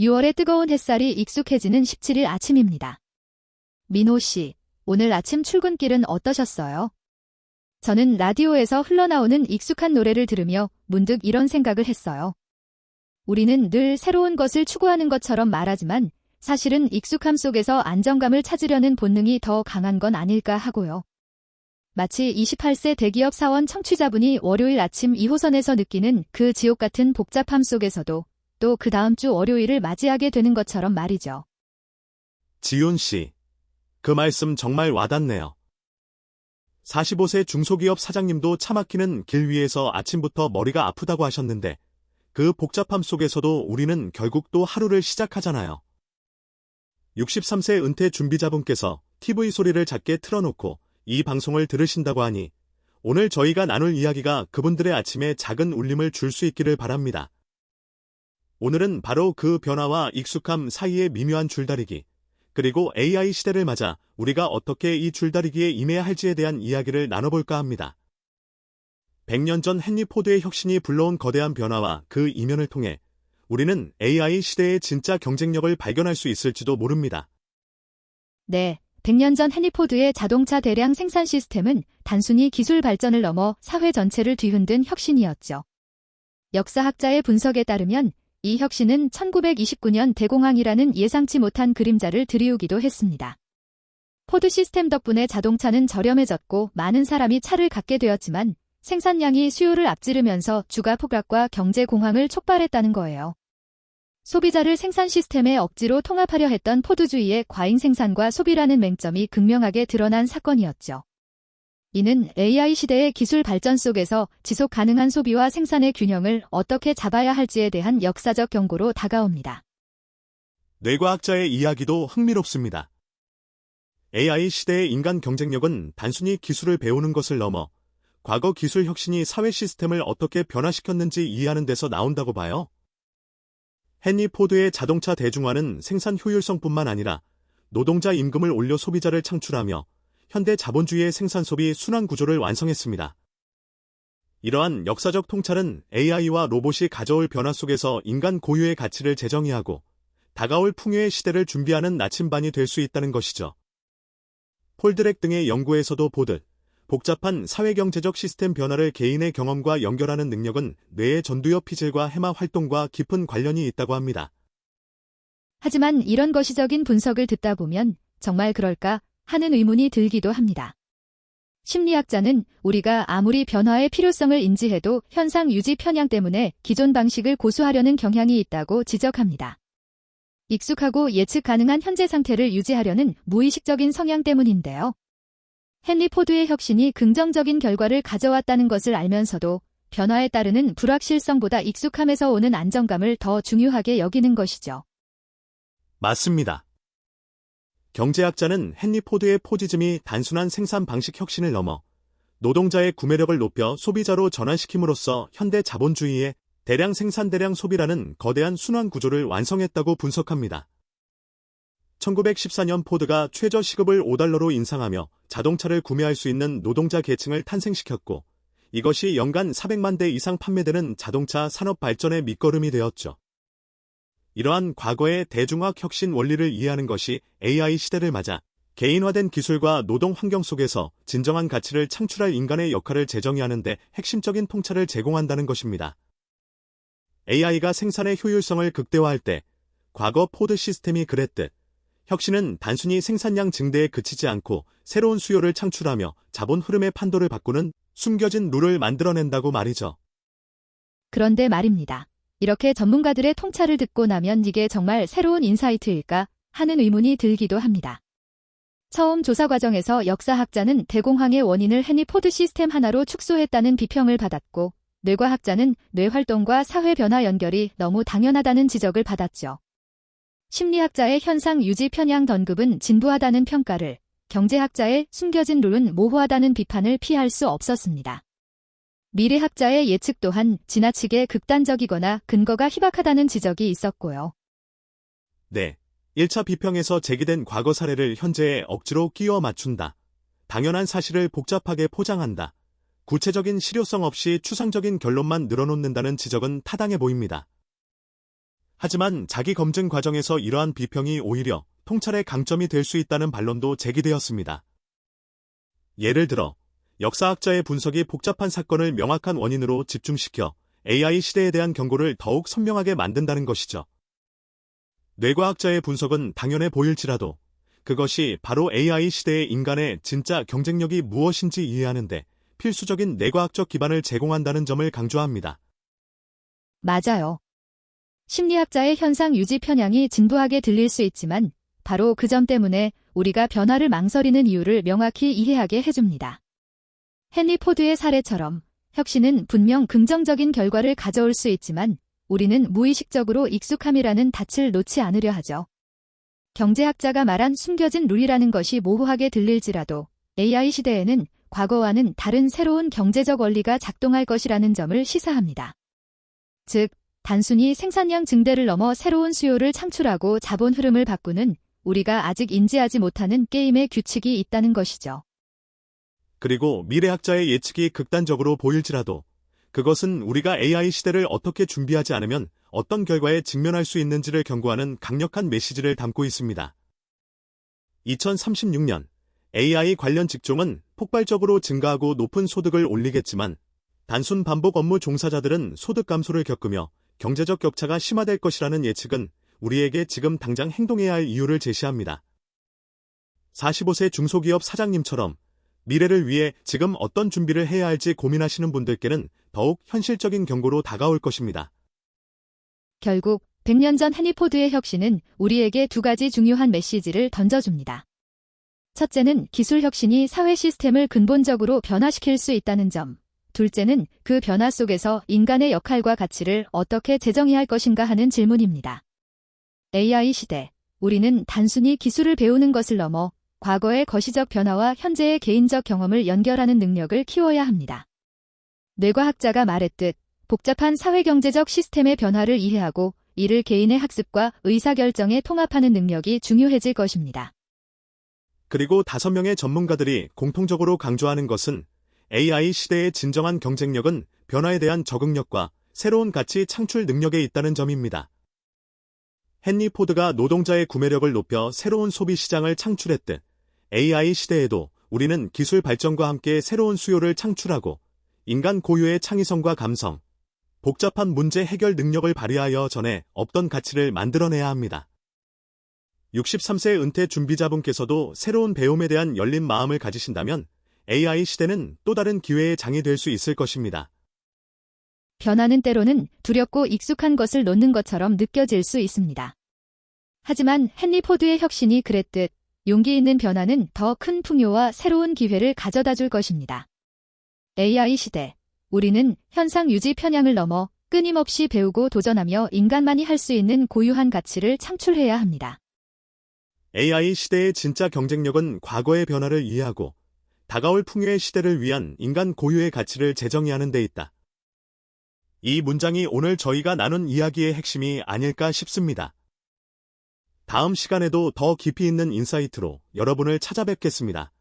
6월의 뜨거운 햇살이 익숙해지는 17일 아침입니다. 민호 씨, 오늘 아침 출근길은 어떠셨어요? 저는 라디오에서 흘러나오는 익숙한 노래를 들으며 문득 이런 생각을 했어요. 우리는 늘 새로운 것을 추구하는 것처럼 말하지만 사실은 익숙함 속에서 안정감을 찾으려는 본능이 더 강한 건 아닐까 하고요. 마치 28세 대기업 사원 청취자분이 월요일 아침 2호선에서 느끼는 그 지옥 같은 복잡함 속에서도 또 그 다음 주 월요일을 맞이하게 되는 것처럼 말이죠. 지윤 씨, 그 말씀 정말 와닿네요. 45세 중소기업 사장님도 차 막히는 길 위에서 아침부터 머리가 아프다고 하셨는데 그 복잡함 속에서도 우리는 결국 또 하루를 시작하잖아요. 63세 은퇴 준비자분께서 TV 소리를 작게 틀어놓고 이 방송을 들으신다고 하니 오늘 저희가 나눌 이야기가 그분들의 아침에 작은 울림을 줄 수 있기를 바랍니다. 오늘은 바로 그 변화와 익숙함 사이의 미묘한 줄다리기, 그리고 AI 시대를 맞아 우리가 어떻게 이 줄다리기에 임해야 할지에 대한 이야기를 나눠볼까 합니다. 100년 전 헨리 포드의 혁신이 불러온 거대한 변화와 그 이면을 통해 우리는 AI 시대의 진짜 경쟁력을 발견할 수 있을지도 모릅니다. 네, 100년 전 헨리 포드의 자동차 대량 생산 시스템은 단순히 기술 발전을 넘어 사회 전체를 뒤흔든 혁신이었죠. 역사학자의 분석에 따르면 이 혁신은 1929년 대공황이라는 예상치 못한 그림자를 들이우기도 했습니다. 포드 시스템 덕분에 자동차는 저렴해졌고 많은 사람이 차를 갖게 되었지만 생산량이 수요를 앞지르면서 주가 폭락과 경제 공황을 촉발했다는 거예요. 소비자를 생산 시스템에 억지로 통합하려 했던 포드주의의 과잉 생산과 소비라는 맹점이 극명하게 드러난 사건이었죠. 이는 AI 시대의 기술 발전 속에서 지속 가능한 소비와 생산의 균형을 어떻게 잡아야 할지에 대한 역사적 경고로 다가옵니다. 뇌과학자의 이야기도 흥미롭습니다. AI 시대의 인간 경쟁력은 단순히 기술을 배우는 것을 넘어 과거 기술 혁신이 사회 시스템을 어떻게 변화시켰는지 이해하는 데서 나온다고 봐요. 헨리 포드의 자동차 대중화는 생산 효율성뿐만 아니라 노동자 임금을 올려 소비자를 창출하며 현대 자본주의의 생산 소비 순환 구조를 완성했습니다. 이러한 역사적 통찰은 AI와 로봇이 가져올 변화 속에서 인간 고유의 가치를 재정의하고 다가올 풍요의 시대를 준비하는 나침반이 될 수 있다는 것이죠. 폴드렉 등의 연구에서도 보듯 복잡한 사회경제적 시스템 변화를 개인의 경험과 연결하는 능력은 뇌의 전두엽 피질과 해마 활동과 깊은 관련이 있다고 합니다. 하지만 이런 거시적인 분석을 듣다 보면 정말 그럴까 하는 의문이 들기도 합니다. 심리학자는 우리가 아무리 변화의 필요성을 인지해도 현상 유지 편향 때문에 기존 방식을 고수하려는 경향이 있다고 지적합니다. 익숙하고 예측 가능한 현재 상태를 유지하려는 무의식적인 성향 때문인데요. 헨리 포드의 혁신이 긍정적인 결과를 가져왔다는 것을 알면서도 변화에 따르는 불확실성보다 익숙함에서 오는 안정감을 더 중요하게 여기는 것이죠. 맞습니다. 경제학자는 헨리 포드의 포지즘이 단순한 생산 방식 혁신을 넘어 노동자의 구매력을 높여 소비자로 전환시킴으로써 현대 자본주의의 대량 생산 대량 소비라는 거대한 순환 구조를 완성했다고 분석합니다. 1914년 포드가 최저 시급을 $5로 인상하며 자동차를 구매할 수 있는 노동자 계층을 탄생시켰고 이것이 연간 400만 대 이상 판매되는 자동차 산업 발전의 밑거름이 되었죠. 이러한 과거의 대중화학 혁신 원리를 이해하는 것이 AI 시대를 맞아 개인화된 기술과 노동 환경 속에서 진정한 가치를 창출할 인간의 역할을 재정의하는 데 핵심적인 통찰을 제공한다는 것입니다. AI가 생산의 효율성을 극대화할 때 과거 포드 시스템이 그랬듯 혁신은 단순히 생산량 증대에 그치지 않고 새로운 수요를 창출하며 자본 흐름의 판도를 바꾸는 숨겨진 룰을 만들어낸다고 말이죠. 그런데 말입니다. 이렇게 전문가들의 통찰을 듣고 나면 이게 정말 새로운 인사이트일까 하는 의문이 들기도 합니다. 처음 조사 과정에서 역사학자는 대공황의 원인을 헨리 포드 시스템 하나로 축소했다는 비평을 받았고 뇌과학자는 뇌활동과 사회 변화 연결이 너무 당연하다는 지적을 받았죠. 심리학자의 현상 유지 편향 던급은 진부하다는 평가를, 경제학자의 숨겨진 룰은 모호하다는 비판을 피할 수 없었습니다. 미래학자의 예측 또한 지나치게 극단적이거나 근거가 희박하다는 지적이 있었고요. 네, 1차 비평에서 제기된 과거 사례를 현재에 억지로 끼워 맞춘다. 당연한 사실을 복잡하게 포장한다. 구체적인 실효성 없이 추상적인 결론만 늘어놓는다는 지적은 타당해 보입니다. 하지만 자기 검증 과정에서 이러한 비평이 오히려 통찰의 강점이 될 수 있다는 반론도 제기되었습니다. 예를 들어 역사학자의 분석이 복잡한 사건을 명확한 원인으로 집중시켜 AI 시대에 대한 경고를 더욱 선명하게 만든다는 것이죠. 뇌과학자의 분석은 당연해 보일지라도 그것이 바로 AI 시대의 인간의 진짜 경쟁력이 무엇인지 이해하는데 필수적인 뇌과학적 기반을 제공한다는 점을 강조합니다. 맞아요. 심리학자의 현상 유지 편향이 진부하게 들릴 수 있지만 바로 그 점 때문에 우리가 변화를 망설이는 이유를 명확히 이해하게 해줍니다. 헨리 포드의 사례처럼 혁신은 분명 긍정적인 결과를 가져올 수 있지만 우리는 무의식적으로 익숙함이라는 닻을 놓지 않으려 하죠. 경제학자가 말한 숨겨진 룰이라는 것이 모호하게 들릴지라도 AI 시대에는 과거와는 다른 새로운 경제적 원리가 작동할 것이라는 점을 시사합니다. 즉, 단순히 생산량 증대를 넘어 새로운 수요를 창출하고 자본 흐름을 바꾸는 우리가 아직 인지하지 못하는 게임의 규칙이 있다는 것이죠. 그리고 미래학자의 예측이 극단적으로 보일지라도 그것은 우리가 AI 시대를 어떻게 준비하지 않으면 어떤 결과에 직면할 수 있는지를 경고하는 강력한 메시지를 담고 있습니다. 2036년 AI 관련 직종은 폭발적으로 증가하고 높은 소득을 올리겠지만 단순 반복 업무 종사자들은 소득 감소를 겪으며 경제적 격차가 심화될 것이라는 예측은 우리에게 지금 당장 행동해야 할 이유를 제시합니다. 45세 중소기업 사장님처럼 미래를 위해 지금 어떤 준비를 해야 할지 고민하시는 분들께는 더욱 현실적인 경고로 다가올 것입니다. 결국 100년 전 헨리 포드의 혁신은 우리에게 두 가지 중요한 메시지를 던져줍니다. 첫째는 기술 혁신이 사회 시스템을 근본적으로 변화시킬 수 있다는 점. 둘째는 그 변화 속에서 인간의 역할과 가치를 어떻게 재정의할 할 것인가 하는 질문입니다. AI 시대, 우리는 단순히 기술을 배우는 것을 넘어 과거의 거시적 변화와 현재의 개인적 경험을 연결하는 능력을 키워야 합니다. 뇌과학자가 말했듯 복잡한 사회경제적 시스템의 변화를 이해하고 이를 개인의 학습과 의사결정에 통합하는 능력이 중요해질 것입니다. 그리고 5명의 전문가들이 공통적으로 강조하는 것은 AI 시대의 진정한 경쟁력은 변화에 대한 적응력과 새로운 가치 창출 능력에 있다는 점입니다. 헨리 포드가 노동자의 구매력을 높여 새로운 소비 시장을 창출했듯 AI 시대에도 우리는 기술 발전과 함께 새로운 수요를 창출하고 인간 고유의 창의성과 감성, 복잡한 문제 해결 능력을 발휘하여 전에 없던 가치를 만들어내야 합니다. 63세 은퇴 준비자분께서도 새로운 배움에 대한 열린 마음을 가지신다면 AI 시대는 또 다른 기회의 장이 될 수 있을 것입니다. 변화는 때로는 두렵고 익숙한 것을 놓는 것처럼 느껴질 수 있습니다. 하지만 헨리 포드의 혁신이 그랬듯 용기 있는 변화는 더 큰 풍요와 새로운 기회를 가져다 줄 것입니다. AI 시대, 우리는 현상 유지 편향을 넘어 끊임없이 배우고 도전하며 인간만이 할 수 있는 고유한 가치를 창출해야 합니다. AI 시대의 진짜 경쟁력은 과거의 변화를 이해하고 다가올 풍요의 시대를 위한 인간 고유의 가치를 재정의하는 데 있다. 이 문장이 오늘 저희가 나눈 이야기의 핵심이 아닐까 싶습니다. 다음 시간에도 더 깊이 있는 인사이트로 여러분을 찾아뵙겠습니다.